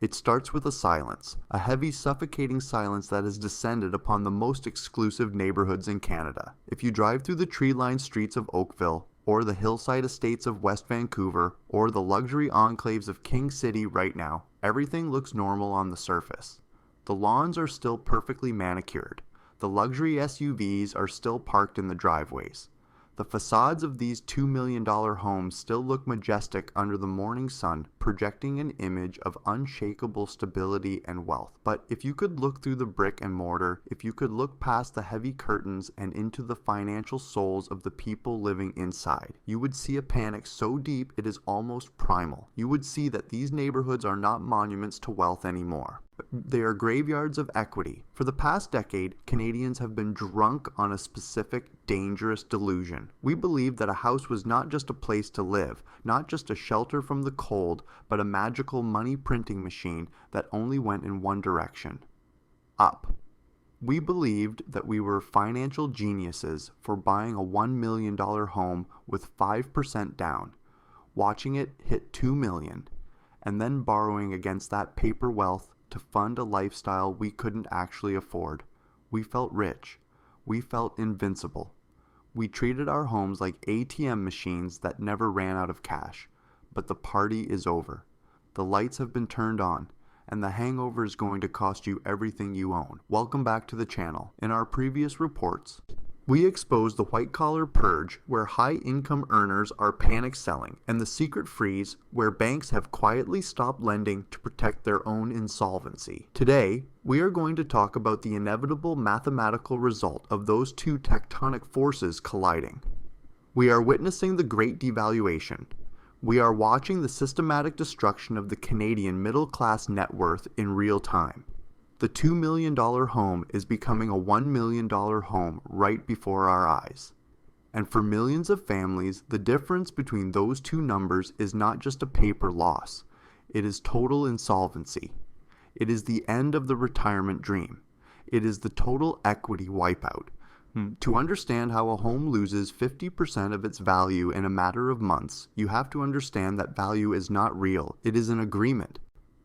It starts with a silence, a heavy, suffocating silence that has descended upon the most exclusive neighborhoods in Canada. If you drive through the tree-lined streets of Oakville, or the hillside estates of West Vancouver, or the luxury enclaves of King City right now, everything looks normal on the surface. The lawns are still perfectly manicured. The luxury SUVs are still parked in the driveways. The facades of these $2 million homes still look majestic under the morning sun, projecting an image of unshakable stability and wealth. But if you could look through the brick and mortar, if you could look past the heavy curtains and into the financial souls of the people living inside, you would see a panic so deep it is almost primal. You would see that these neighborhoods are not monuments to wealth anymore. They are graveyards of equity. For the past decade, Canadians have been drunk on a specific, dangerous delusion. We believed that a house was not just a place to live, not just a shelter from the cold, but a magical money printing machine that only went in one direction: up. We believed that we were financial geniuses for buying a $1 million home with 5% down, watching it hit $2 million, and then borrowing against that paper wealth to fund a lifestyle we couldn't actually afford. We felt rich. We felt invincible. We treated our homes like ATM machines that never ran out of cash. But the party is over. The lights have been turned on, and the hangover is going to cost you everything you own. Welcome back to the channel. In our previous reports, we exposed the white-collar purge where high-income earners are panic selling, and the secret freeze where banks have quietly stopped lending to protect their own insolvency. Today, we are going to talk about the inevitable mathematical result of those two tectonic forces colliding. We are witnessing the Great Devaluation. We are watching the systematic destruction of the Canadian middle-class net worth in real time. The $2 million home is becoming a $1 million home right before our eyes. And for millions of families, the difference between those two numbers is not just a paper loss. It is total insolvency. It is the end of the retirement dream. It is the total equity wipeout. To understand how a home loses 50% of its value in a matter of months, you have to understand that value is not real. It is an agreement.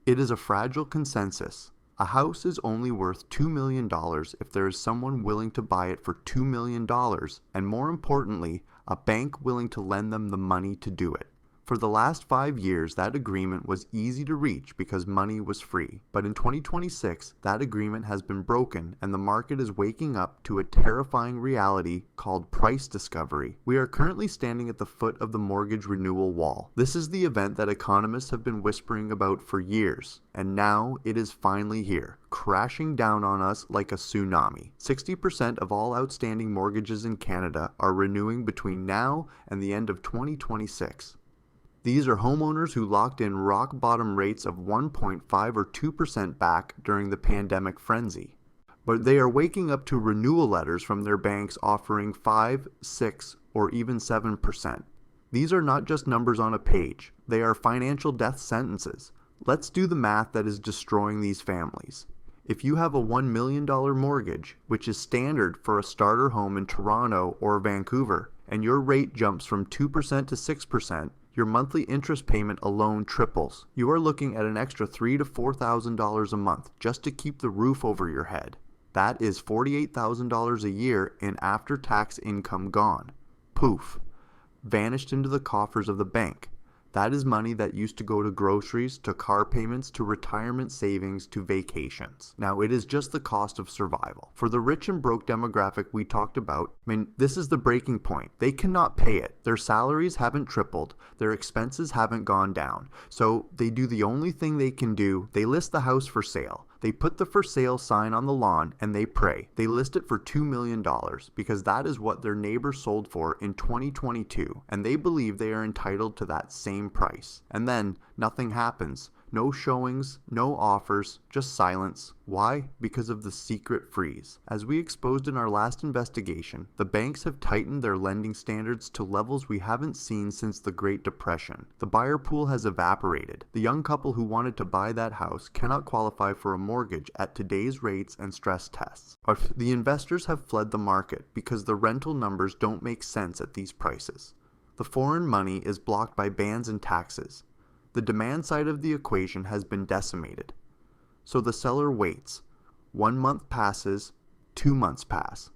It is a fragile consensus. A house is only worth $2 million if there is someone willing to buy it for $2 million, and more importantly, a bank willing to lend them the money to do it. For the last 5 years, that agreement was easy to reach because money was free. But in 2026, that agreement has been broken and the market is waking up to a terrifying reality called price discovery. We are currently standing at the foot of the mortgage renewal wall. This is the event that economists have been whispering about for years, and now it is finally here, crashing down on us like a tsunami. 60% of all outstanding mortgages in Canada are renewing between now and the end of 2026. These are homeowners who locked in rock-bottom rates of 1.5 or 2% back during the pandemic frenzy. But they are waking up to renewal letters from their banks offering 5, 6, or even 7%. These are not just numbers on a page. They are financial death sentences. Let's do the math that is destroying these families. If you have a $1 million mortgage, which is standard for a starter home in Toronto or Vancouver, and your rate jumps from 2% to 6%, your monthly interest payment alone triples. You are looking at an extra $3,000 to $4,000 a month just to keep the roof over your head. That is $48,000 a year in after-tax income gone. Poof. Vanished into the coffers of the bank. That is money that used to go to groceries, to car payments, to retirement savings, to vacations. Now, it is just the cost of survival. For the rich and broke demographic we talked about, this is the breaking point. They cannot pay it. Their salaries haven't tripled. Their expenses haven't gone down. So they do the only thing they can do. They list the house for sale. They put the for sale sign on the lawn and they pray. They list it for $2 million because that is what their neighbor sold for in 2022, and they believe they are entitled to that same price. And then nothing happens. No showings, no offers, just silence. Why? Because of the secret freeze. As we exposed in our last investigation, the banks have tightened their lending standards to levels we haven't seen since the Great Depression. The buyer pool has evaporated. The young couple who wanted to buy that house cannot qualify for a mortgage at today's rates and stress tests. The investors have fled the market because the rental numbers don't make sense at these prices. The foreign money is blocked by bans and taxes. The demand side of the equation has been decimated. So the seller waits. 1 month passes, 2 months pass.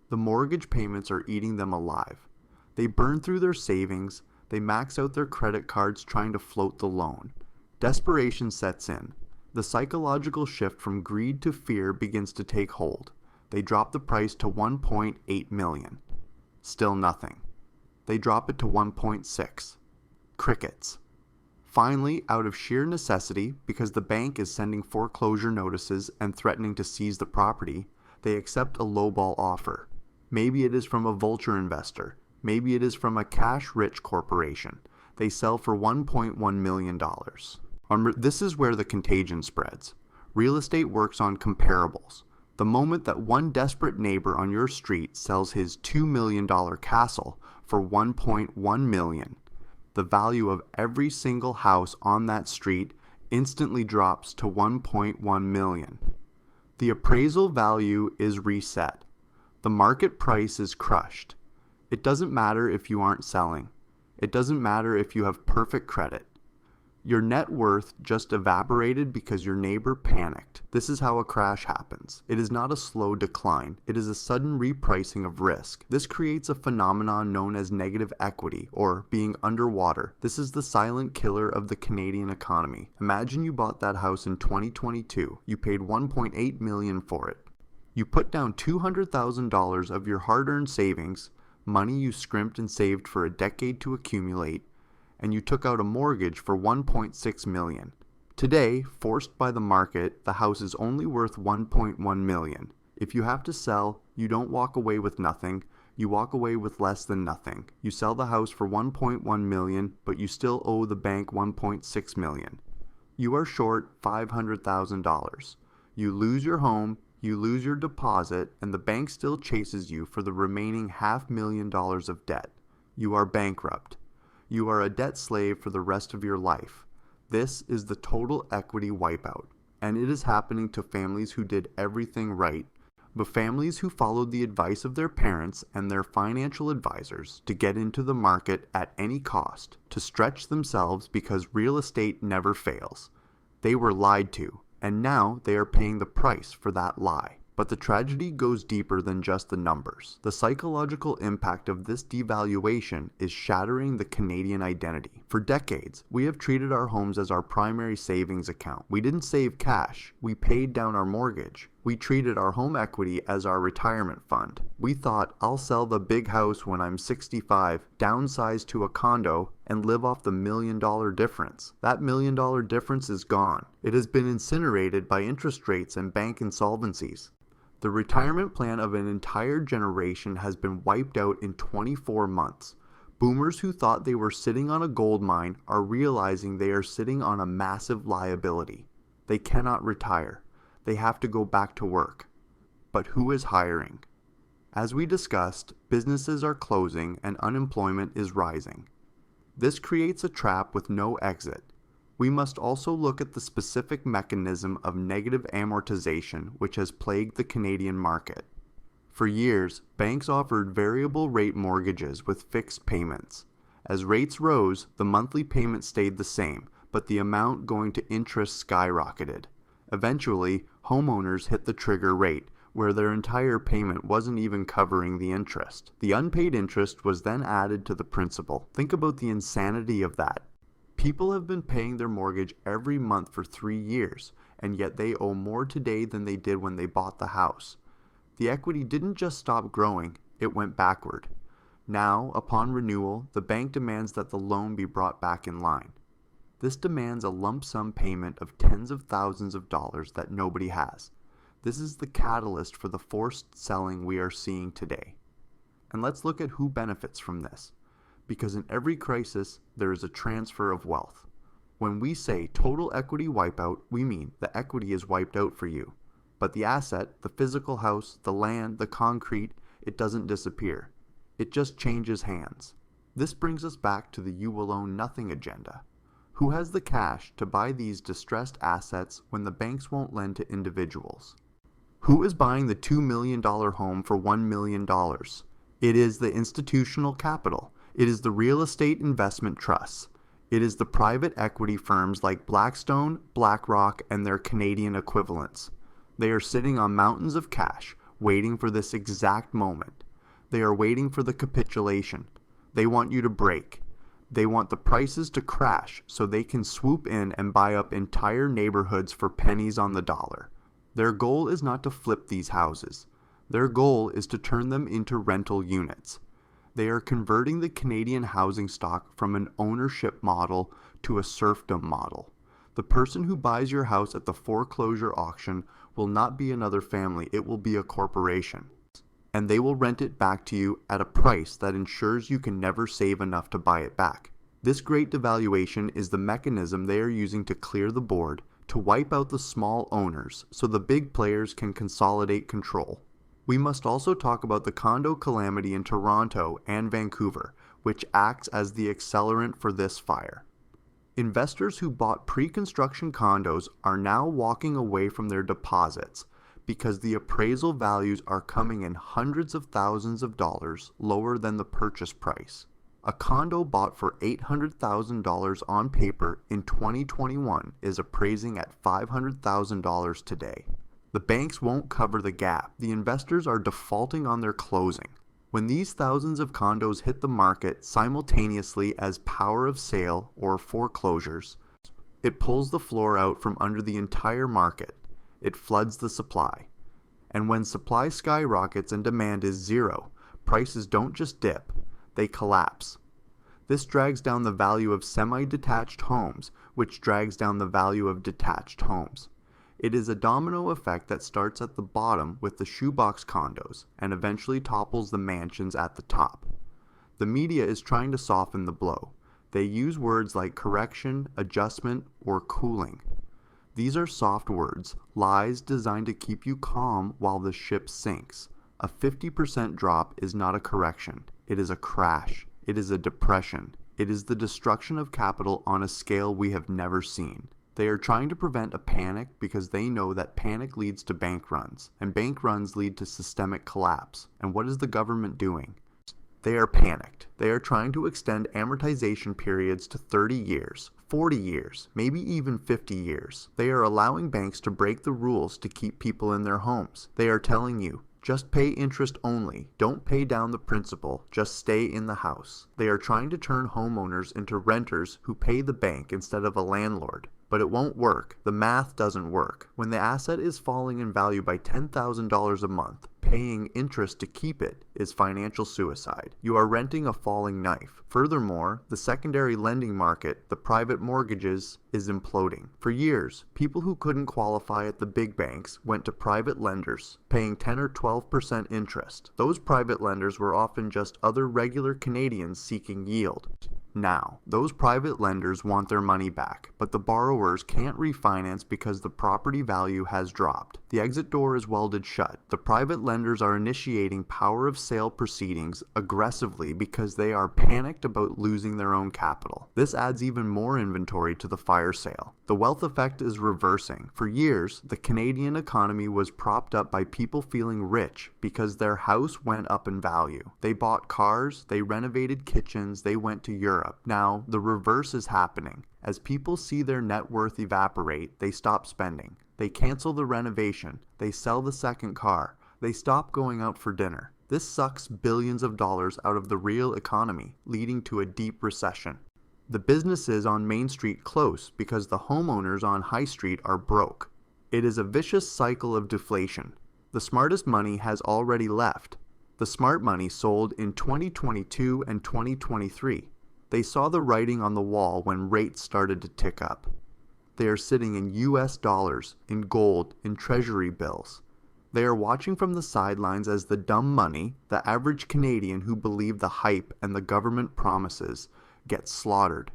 The mortgage payments are eating them alive. They burn through their savings, they max out their credit cards trying to float the loan. Desperation sets in. The psychological shift from greed to fear begins to take hold. They drop the price to $1.8 million. Still nothing. They drop it to 1.6. Crickets. Finally, out of sheer necessity, because the bank is sending foreclosure notices and threatening to seize the property, they accept a lowball offer. Maybe it is from a vulture investor. Maybe it is from a cash-rich corporation. They sell for $1.1 million. This is where the contagion spreads. Real estate works on comparables. The moment that one desperate neighbor on your street sells his $2 million castle for $1.1 million, the value of every single house on that street instantly drops to $1.1 million. The appraisal value is reset. The market price is crushed. It doesn't matter if you aren't selling. It doesn't matter if you have perfect credit. Your net worth just evaporated because your neighbor panicked. This is how a crash happens. It is not a slow decline. It is a sudden repricing of risk. This creates a phenomenon known as negative equity, or being underwater. This is the silent killer of the Canadian economy. Imagine you bought that house in 2022. You paid $1.8 million for it. You put down $200,000 of your hard-earned savings, money you scrimped and saved for a decade to accumulate, and you took out a mortgage for $1.6 million. Today, forced by the market, the house is only worth $1.1 million. If you have to sell, you don't walk away with nothing, you walk away with less than nothing. You sell the house for $1.1 million, but you still owe the bank $1.6 million. You are short $500,000. You lose your home, you lose your deposit, and the bank still chases you for the remaining $500,000 of debt. You are bankrupt. You are a debt slave for the rest of your life. This is the total equity wipeout, and it is happening to families who did everything right, but families who followed the advice of their parents and their financial advisors to get into the market at any cost, to stretch themselves because real estate never fails. They were lied to, and now they are paying the price for that lie. But the tragedy goes deeper than just the numbers. The psychological impact of this devaluation is shattering the Canadian identity. For decades, we have treated our homes as our primary savings account. We didn't save cash, we paid down our mortgage. We treated our home equity as our retirement fund. We thought, I'll sell the big house when I'm 65, downsize to a condo, and live off the $1 million difference. That $1 million difference is gone. It has been incinerated by interest rates and bank insolvencies. The retirement plan of an entire generation has been wiped out in 24 months. Boomers who thought they were sitting on a gold mine are realizing they are sitting on a massive liability. They cannot retire. They have to go back to work. But who is hiring? As we discussed, businesses are closing and unemployment is rising. This creates a trap with no exit. We must also look at the specific mechanism of negative amortization which has plagued the Canadian market. For years, banks offered variable rate mortgages with fixed payments. As rates rose, the monthly payment stayed the same, but the amount going to interest skyrocketed. Eventually, homeowners hit the trigger rate, where their entire payment wasn't even covering the interest. The unpaid interest was then added to the principal. Think about the insanity of that. People have been paying their mortgage every month for 3 years, and yet they owe more today than they did when they bought the house. The equity didn't just stop growing, it went backward. Now, upon renewal, the bank demands that the loan be brought back in line. This demands a lump sum payment of tens of thousands of dollars that nobody has. This is the catalyst for the forced selling we are seeing today. And let's look at who benefits from this. Because in every crisis, there is a transfer of wealth. When we say total equity wipeout, we mean the equity is wiped out for you. But the asset, the physical house, the land, the concrete, it doesn't disappear. It just changes hands. This brings us back to the you will own nothing agenda. Who has the cash to buy these distressed assets when the banks won't lend to individuals? Who is buying the $2 million home for $1 million? It is the institutional capital. It is the real estate investment trusts. It is the private equity firms like Blackstone, BlackRock, and their Canadian equivalents. They are sitting on mountains of cash, waiting for this exact moment. They are waiting for the capitulation. They want you to break. They want the prices to crash so they can swoop in and buy up entire neighborhoods for pennies on the dollar. Their goal is not to flip these houses. Their goal is to turn them into rental units. They are converting the Canadian housing stock from an ownership model to a serfdom model. The person who buys your house at the foreclosure auction will not be another family, it will be a corporation. And they will rent it back to you at a price that ensures you can never save enough to buy it back. This great devaluation is the mechanism they are using to clear the board, to wipe out the small owners so the big players can consolidate control. We must also talk about the condo calamity in Toronto and Vancouver, which acts as the accelerant for this fire. Investors who bought pre-construction condos are now walking away from their deposits because the appraisal values are coming in hundreds of thousands of dollars lower than the purchase price. A condo bought for $800,000 on paper in 2021 is appraising at $500,000 today. The banks won't cover the gap. The investors are defaulting on their closing. When these thousands of condos hit the market simultaneously as power of sale or foreclosures, it pulls the floor out from under the entire market. It floods the supply. And when supply skyrockets and demand is zero, prices don't just dip, they collapse. This drags down the value of semi-detached homes, which drags down the value of detached homes. It is a domino effect that starts at the bottom with the shoebox condos and eventually topples the mansions at the top. The media is trying to soften the blow. They use words like correction, adjustment, or cooling. These are soft words, lies designed to keep you calm while the ship sinks. A 50% drop is not a correction. It is a crash. It is a depression. It is the destruction of capital on a scale we have never seen. They are trying to prevent a panic because they know that panic leads to bank runs, and bank runs lead to systemic collapse. And what is the government doing? They are panicked. They are trying to extend amortization periods to 30 years, 40 years, maybe even 50 years. They are allowing banks to break the rules to keep people in their homes. They are telling you, just pay interest only. Don't pay down the principal. Just stay in the house. They are trying to turn homeowners into renters who pay the bank instead of a landlord. But it won't work. The math doesn't work. When the asset is falling in value by $10,000 a month, paying interest to keep it is financial suicide. You are renting a falling knife. Furthermore, the secondary lending market, the private mortgages, is imploding. For years, people who couldn't qualify at the big banks went to private lenders, paying 10 or 12% interest. Those private lenders were often just other regular Canadians seeking yield. Now, those private lenders want their money back, but the borrowers can't refinance because the property value has dropped. The exit door is welded shut. The private lenders are initiating power of sale proceedings aggressively because they are panicked about losing their own capital. This adds even more inventory to the fire sale. The wealth effect is reversing. For years, the Canadian economy was propped up by people feeling rich because their house went up in value. They bought cars, they renovated kitchens, they went to Europe. Now, the reverse is happening. As people see their net worth evaporate, they stop spending. They cancel the renovation. They sell the second car. They stop going out for dinner. This sucks billions of dollars out of the real economy, leading to a deep recession. The businesses on Main Street close because the homeowners on High Street are broke. It is a vicious cycle of deflation. The smartest money has already left. The smart money sold in 2022 and 2023. They saw the writing on the wall when rates started to tick up. They are sitting in US dollars, in gold, in treasury bills. They are watching from the sidelines as the dumb money, the average Canadian who believed the hype and the government promises, gets slaughtered.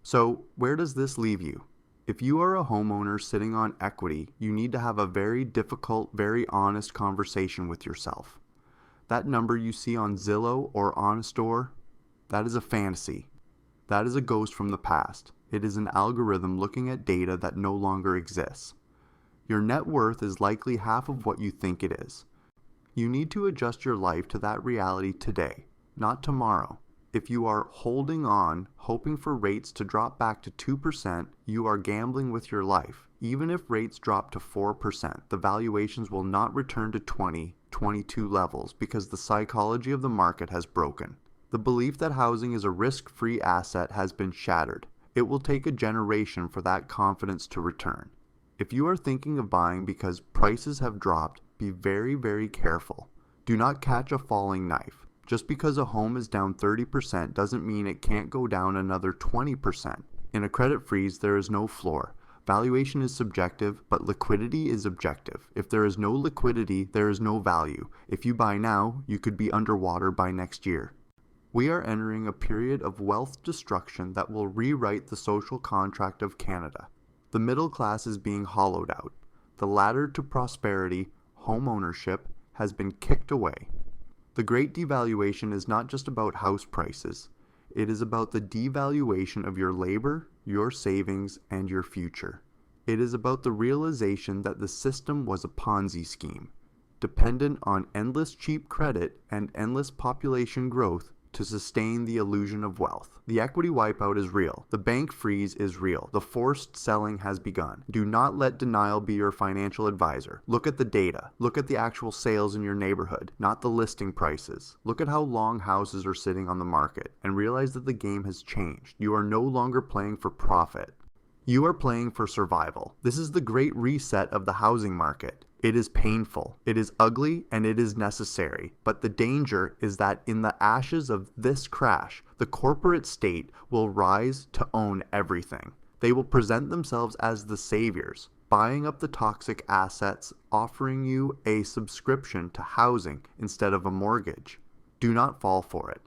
So, where does this leave you? If you are a homeowner sitting on equity, you need to have a very difficult, very honest conversation with yourself. That number you see on Zillow or Honestore, that is a fantasy. That is a ghost from the past. It is an algorithm looking at data that no longer exists. Your net worth is likely half of what you think it is. You need to adjust your life to that reality today, not tomorrow. If you are holding on, hoping for rates to drop back to 2%, you are gambling with your life. Even if rates drop to 4%, the valuations will not return to 22 levels because the psychology of the market has broken. The belief that housing is a risk-free asset has been shattered. It will take a generation for that confidence to return. If you are thinking of buying because prices have dropped, be very, very careful. Do not catch a falling knife. Just because a home is down 30% doesn't mean it can't go down another 20%. In a credit freeze, there is no floor. Valuation is subjective, but liquidity is objective. If there is no liquidity, there is no value. If you buy now, you could be underwater by next year. We are entering a period of wealth destruction that will rewrite the social contract of Canada. The middle class is being hollowed out. The ladder to prosperity, home ownership, has been kicked away. The Great Devaluation is not just about house prices. It is about the devaluation of your labor, your savings, and your future. It is about the realization that the system was a Ponzi scheme, dependent on endless cheap credit and endless population growth to sustain the illusion of wealth. The equity wipeout is real. The bank freeze is real. The forced selling has begun. Do not let denial be your financial advisor. Look at the data. Look at the actual sales in your neighborhood, not the listing prices. Look at how long houses are sitting on the market and realize that the game has changed. You are no longer playing for profit. You are playing for survival. This is the great reset of the housing market. It is painful, it is ugly, and it is necessary. But the danger is that in the ashes of this crash, the corporate state will rise to own everything. They will present themselves as the saviors, buying up the toxic assets, offering you a subscription to housing instead of a mortgage. Do not fall for it.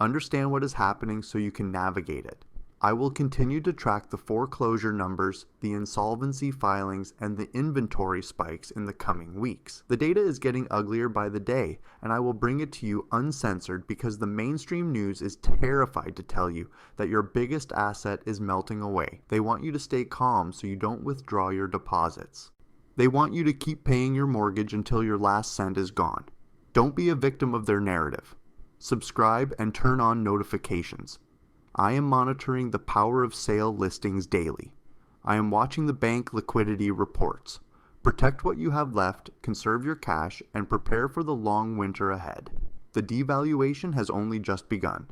Understand what is happening so you can navigate it. I will continue to track the foreclosure numbers, the insolvency filings, and the inventory spikes in the coming weeks. The data is getting uglier by the day, and I will bring it to you uncensored because the mainstream news is terrified to tell you that your biggest asset is melting away. They want you to stay calm so you don't withdraw your deposits. They want you to keep paying your mortgage until your last cent is gone. Don't be a victim of their narrative. Subscribe and turn on notifications. I am monitoring the power of sale listings daily. I am watching the bank liquidity reports. Protect what you have left, conserve your cash, and prepare for the long winter ahead. The devaluation has only just begun.